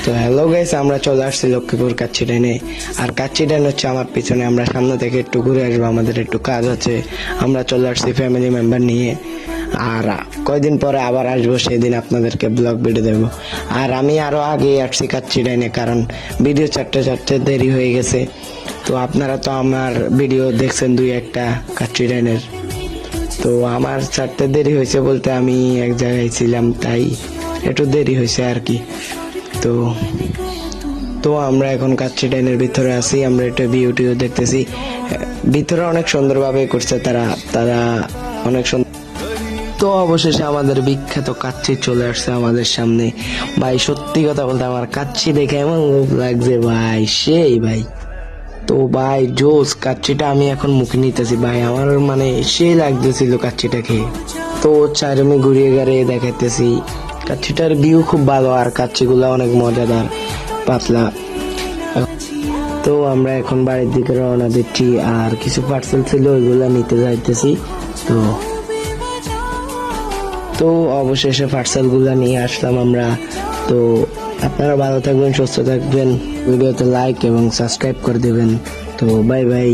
তো hello guys, আমরা চলে আসছি লক্ষ্মীপুর কাচ্চি ডাইনে। আর কাচ্চি ডাইন হচ্ছে আমার পিছনে। আমরা সামনে থেকে একটু ঘুরে আসবো, আমাদের একটু কাজ আছে। আমরা চলে আসছি ফ্যামিলি মেম্বার নিয়ে। আর কয়দিন পরে আবার আসবো, সেদিন আপনাদেরকে ব্লগ ভিডিও দেবো। আর আমি আরো আগে আসছি কাচ্চি ডাইনে, কারণ ভিডিও চারটে দেরি হয়ে গেছে। তো আপনারা তো আমার ভিডিও দেখছেন দুই একটা কাচ্চি ডাইনের। তো আমার চারটে দেরি হয়েছে বলতে আমি এক জায়গায় ছিলাম, তাই একটু দেরি হয়েছে আর কি। তো তো আমরা এখন কাচ্চি ডাইনের ভিতরে আছি। আমরা একটা ভিউটিও দেখতেছি, ভিতরে অনেক সুন্দরভাবে করছে তারা তারা অনেক সুন্দর। তো অবশেষে আমাদের বিখ্যাত কাচ্চি চলে আসছে আমাদের সামনে। ভাই সত্যি কথা বলতে আমার কাচ্চি দেখে এমন লোভ লাগছে ভাই, সেই ভাই। তো ভাই জোস কাচ্চিটা আমি এখন মুখে নিতেছি ভাই, আমার মানে সেই লাগতেছিল কাচ্চিটা খেয়ে। তো চারমে ঘুরিয়ে গাড়িয়ে দেখাইতেছি, কাচ্চিটার ভিউ খুব ভালো আর কাচ্চিগুলো অনেক মজাদার, পাতলা। তো আমরা এখন বাড়ির দিকে রওনা দিচ্ছি, আর কিছু পার্সেল ছিল ওইগুলা নিতে যাইতেছি। তো তো অবশেষে পার্সেল গুলা নিয়ে আসলাম আমরা। তো আপনারা ভালো থাকবেন, সুস্থ থাকবেন, ভিডিওতে লাইক এবং সাবস্ক্রাইব করে দেবেন। তো বাই বাই।